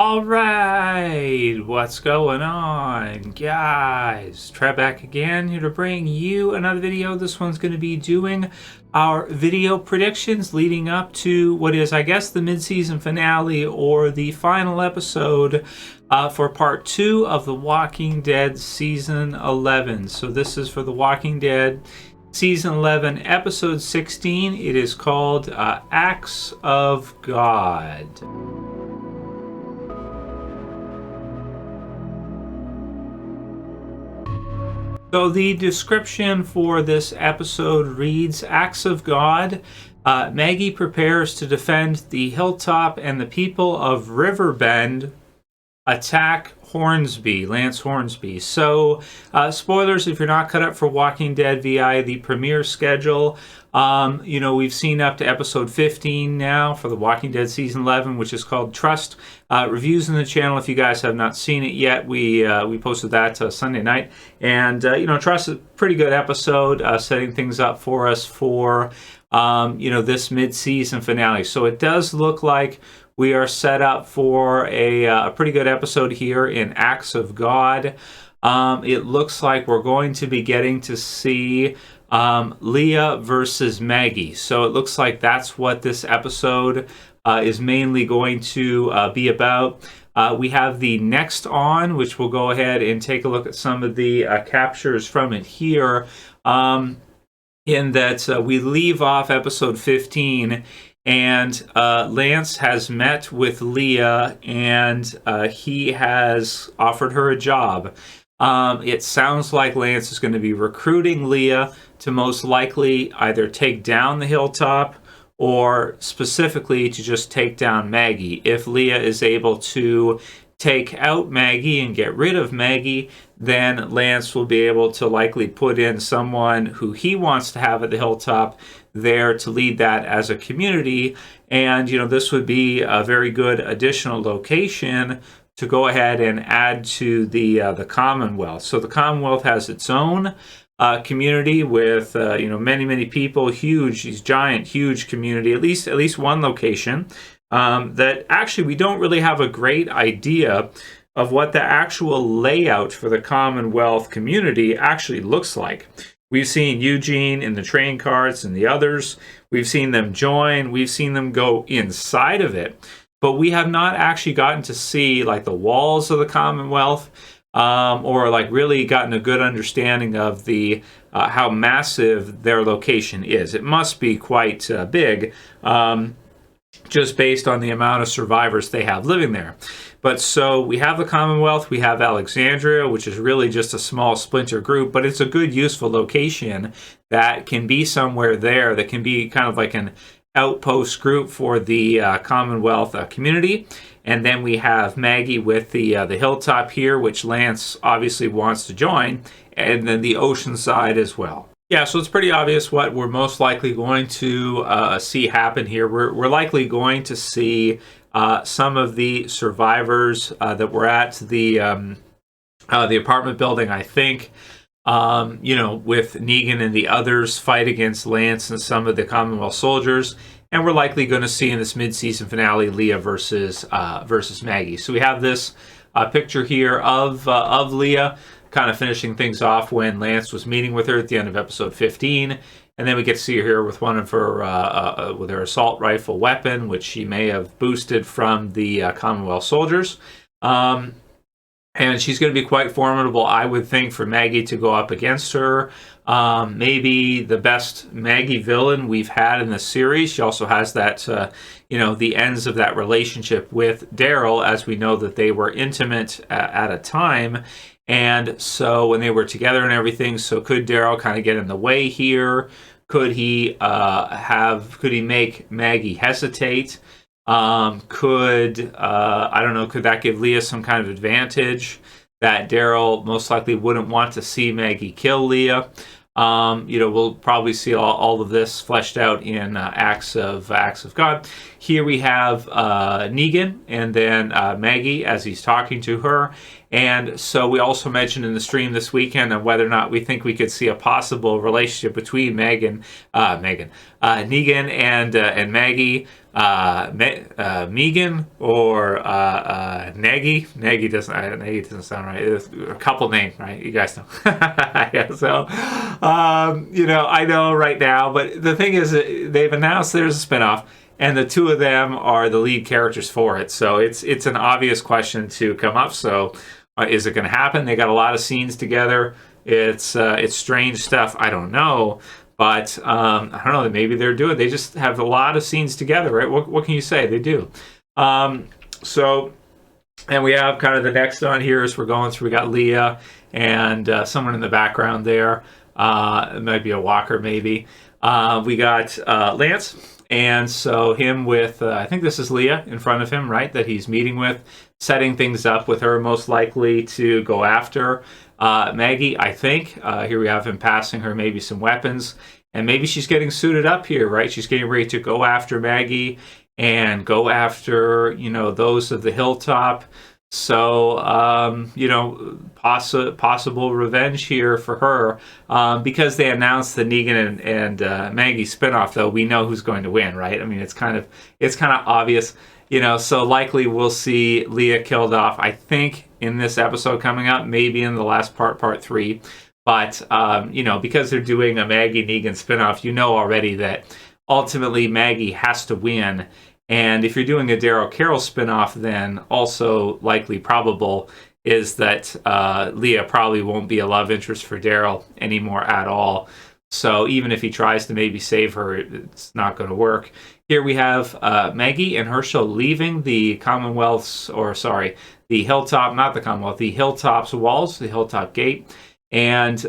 All right, what's going on, guys? Trev back again, here to bring you another video. This one's going to be doing our video predictions leading up to what is, I guess, the mid-season finale or the final episode for part 2 of The Walking Dead Season 11. So this is for The Walking Dead Season 11, Episode 16. It is called Acts of God. So the description for this episode reads, Acts of God. Maggie prepares to defend the hilltop and the people of Riverbend attack Hornsby, Lance Hornsby. So, spoilers if you're not cut up for Walking Dead via the premiere schedule. We've seen up to episode 15 now for The Walking Dead Season 11, which is called Trust. Reviews in the channel if you guys have not seen it yet. We posted that Sunday night. And, Trust is a pretty good episode, setting things up for us for, this mid-season finale. So it does look like we are set up for a pretty good episode here in Acts of God. It looks like we're going to be getting to see Leah versus Maggie. So it looks like that's what this episode is mainly going to be about. We have the next on, which we'll go ahead and take a look at some of the captures from it here. In that we leave off episode 15, and Lance has met with Leah, and he has offered her a job. It sounds like Lance is going to be recruiting Leah to most likely either take down the hilltop or specifically to just take down Maggie. If Leah is able to take out Maggie and get rid of Maggie, then Lance will be able to likely put in someone who he wants to have at the hilltop there to lead that as a community. And, this would be a very good additional location to go ahead and add to the Commonwealth. So the Commonwealth has its own community with, many people, huge community, at least one location. That actually we don't really have a great idea of what the actual layout for the Commonwealth community actually looks like. We've seen Eugene in the train carts and the others. We've seen them join. We've seen them go inside of it. But we have not actually gotten to see like the walls of the Commonwealth or like really gotten a good understanding of the how massive their location is. It must be quite big. Just based on the amount of survivors they have living there. But so we have the Commonwealth, we have Alexandria, which is really just a small splinter group, but it's a good, useful location that can be somewhere there that can be kind of like an outpost group for the Commonwealth community. And then we have Maggie with the hilltop here, which Lance obviously wants to join, and then the ocean side as well. Yeah, so it's pretty obvious what we're most likely going to see happen here. We're likely going to see some of the survivors that were at the apartment building, I think, with Negan and the others fight against Lance and some of the Commonwealth soldiers. And we're likely going to see in this mid-season finale Leah versus Maggie. So we have this picture here of Leah, kind of finishing things off when Lance was meeting with her at the end of episode 15. And then we get to see her here with one of her, with her assault rifle weapon, which she may have boosted from the Commonwealth soldiers. And she's going to be quite formidable, I would think, for Maggie to go up against her. Maybe the best Maggie villain we've had in the series. She also has that, the ends of that relationship with Daryl, as we know that they were intimate at a time. And so when they were together and everything, so could Daryl kind of get in the way here? Could he make Maggie hesitate? Could that give Leah some kind of advantage that Daryl most likely wouldn't want to see Maggie kill Leah? We'll probably see all of this fleshed out in Acts of God. Here we have Negan and then Maggie as he's talking to her. And so we also mentioned in the stream this weekend of whether or not we think we could see a possible relationship between Negan and Maggie. Megan or Nagy doesn't sound right. It's a couple name, right? You guys know. Yeah, so I know right now, but the thing is, they've announced there's a spinoff, and the two of them are the lead characters for it. So it's an obvious question to come up. So is it going to happen? They got a lot of scenes together. It's strange stuff. I don't know. But I don't know. Maybe they're doing. They just have a lot of scenes together, right? What can you say? They do. So, and we have kind of the next on here as we're going through. We got Leah and someone in the background there. It might be a walker, maybe. We got Lance, and so him with I think this is Leah in front of him, right? That he's meeting with, setting things up with her, most likely to go after Maggie, I think. Here we have him passing her maybe some weapons, and maybe she's getting suited up here, right? She's getting ready to go after Maggie and go after, those of the hilltop. So, possible revenge here for her. Because they announced the Negan and Maggie spinoff, though, we know who's going to win, right? I mean, it's kind of obvious. So likely we'll see Leah killed off, I think, in this episode coming up, maybe in the last part 3. But, because they're doing a Maggie Negan spinoff, already that ultimately Maggie has to win. And if you're doing a Daryl Carroll spinoff, then also likely probable is that Leah probably won't be a love interest for Daryl anymore at all. So even if he tries to maybe save her, it's not going to work. Here we have Maggie and Herschel leaving the the Hilltop, not the Commonwealth, the Hilltop's walls, the Hilltop gate. And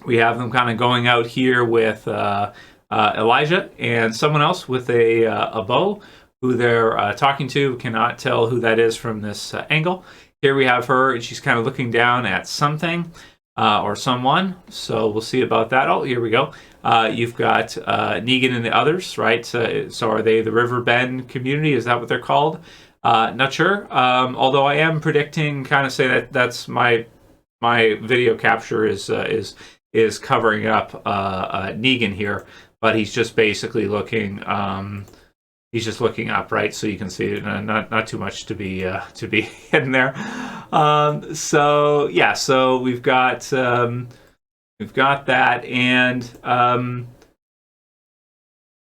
we have them kind of going out here with Elijah and someone else with a bow who they're talking to. Cannot tell who that is from this angle. Here we have her, and she's kind of looking down at something. Or someone, so we'll see about that. Oh, here we go. You've got Negan and the others, right? So are they the Riverbend community? Is that what they're called? Not sure. Although I am predicting, kind of say that's my video capture is covering up Negan here, but he's just basically looking. He's just looking up, right? So you can see it. Not too much to be hidden there. So yeah, so we've got that, and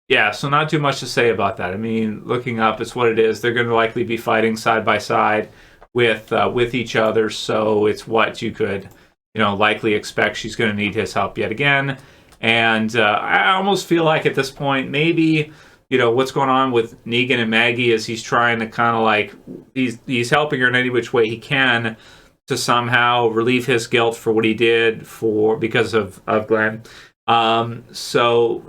yeah, so not too much to say about that. I mean, looking up, it's what it is. They're going to likely be fighting side by side with each other. So it's what you could likely expect. She's going to need his help yet again, and I almost feel like at this point maybe. What's going on with Negan and Maggie is he's trying to kind of he's helping her in any which way he can to somehow relieve his guilt for what he did because of Glenn. And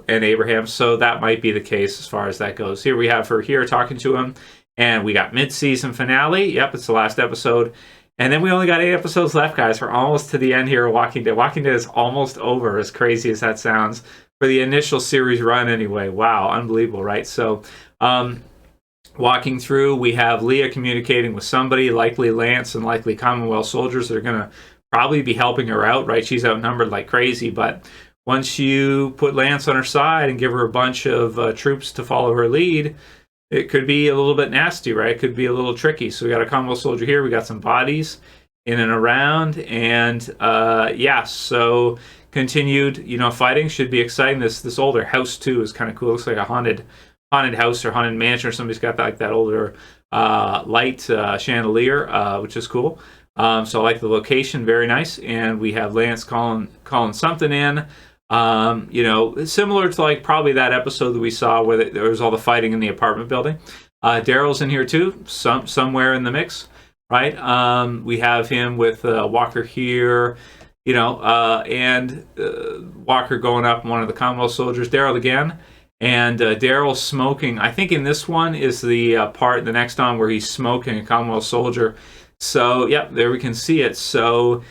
Abraham. So that might be the case as far as that goes. Here we have her here talking to him, and we got mid-season finale. Yep, it's the last episode. And then we only got 8 episodes left, guys. We're almost to the end here. Walking Dead is almost over, as crazy as that sounds. For the initial series run anyway. Wow, unbelievable, right? So walking through, we have Leah communicating with somebody, likely Lance and likely Commonwealth soldiers that are going to probably be helping her out, right? She's outnumbered like crazy, but once you put Lance on her side and give her a bunch of troops to follow her lead, it could be a little bit nasty, right? It could be a little tricky. So we got a Commonwealth soldier here. We got some bodies in and around, and so continued, fighting should be exciting. This older house too is kind of cool. Looks like a haunted house or haunted mansion, or somebody's got that older light chandelier, which is cool. So I like the location, very nice. And we have Lance calling something in. Similar to probably that episode that we saw where there was all the fighting in the apartment building. Daryl's in here too, somewhere in the mix, right? We have him with Walker here. And Walker going up one of the Commonwealth soldiers, Daryl again, and Daryl smoking. I think in this one is the part, the next on, where he's smoking a Commonwealth soldier. So, yep, there we can see it. So,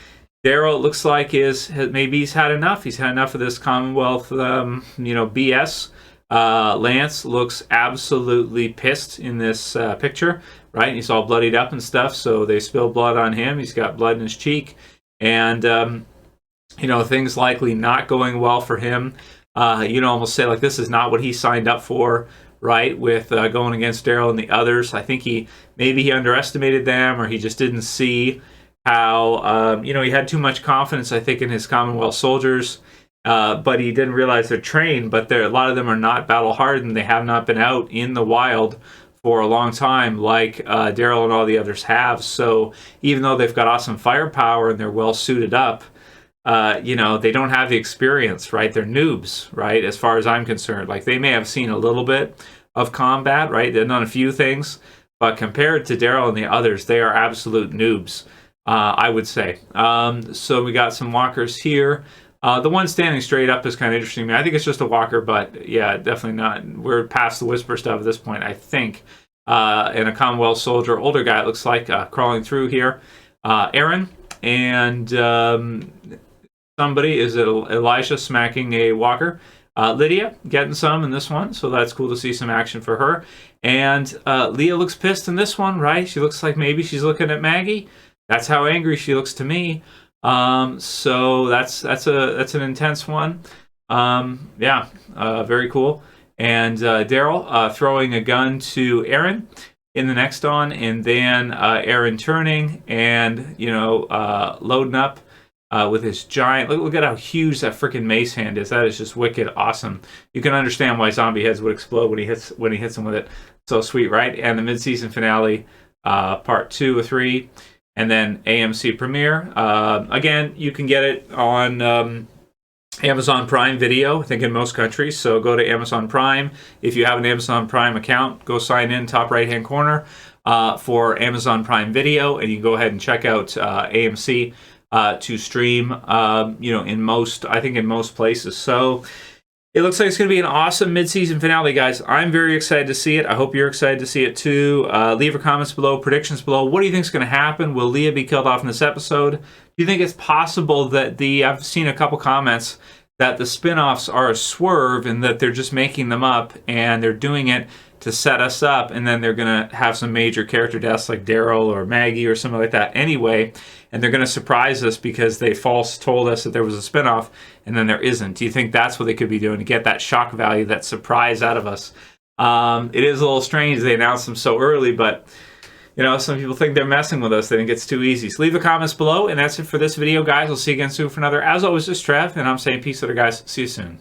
Daryl, it looks like maybe he's had enough. He's had enough of this Commonwealth, BS. Lance looks absolutely pissed in this picture, right? He's all bloodied up and stuff, so they spill blood on him. He's got blood in his cheek. And, things likely not going well for him. Almost say this is not what he signed up for, right, with going against Daryl and the others. I think maybe he underestimated them, or he just didn't see how, he had too much confidence, I think, in his Commonwealth soldiers. But he didn't realize they're trained, but a lot of them are not battle hardened. They have not been out in the wild for a long time like Daryl and all the others have. So even though they've got awesome firepower and they're well suited up, they don't have the experience, right? They're noobs, right? As far as I'm concerned. Like, they may have seen a little bit of combat, right? They've done a few things, but compared to Daryl and the others, they are absolute noobs, I would say. So we got some walkers here. The one standing straight up is kind of interesting to me. I think it's just a walker, but yeah, definitely not. We're past the whisper stuff at this point, I think. And a Commonwealth soldier, older guy, it looks like, crawling through here. Aaron and somebody, is it Elisha, smacking a walker. Lydia getting some in this one, so that's cool to see some action for her. And Leah looks pissed in this one, right? She looks like maybe she's looking at Maggie. That's how angry she looks to me. So that's an intense one. Very cool. And Daryl throwing a gun to Aaron in the next on, and then Aaron turning and loading up with his giant. Look at how huge that freaking mace hand is. That is just wicked awesome. You can understand why zombie heads would explode when he hits them with it. So sweet, right? And the mid-season finale, part 2 or 3. And then AMC premiere. Again, you can get it on Amazon Prime Video, I think, in most countries. So go to Amazon Prime. If you have an Amazon Prime account, go sign in, top right-hand corner, for Amazon Prime Video, and you can go ahead and check out AMC to stream. In most places. So it looks like it's going to be an awesome mid-season finale, guys. I'm very excited to see it. I hope you're excited to see it too. Leave your comments below, predictions below. What do you think is going to happen? Will Leah be killed off in this episode? Do you think it's possible that I've seen a couple comments that the spin-offs are a swerve and that they're just making them up and they're doing it to set us up, and then they're going to have some major character deaths like Daryl or Maggie or something like that anyway, and they're going to surprise us because they false told us that there was a spinoff and then there isn't. Do you think that's what they could be doing to get that shock value, that surprise out of us? It is a little strange they announced them so early, but some people think they're messing with us. They think it's too easy. So leave the comments below, and that's it for this video, guys. We'll see you again soon for another. As always, this is Trev, and I'm saying peace later, guys. See you soon.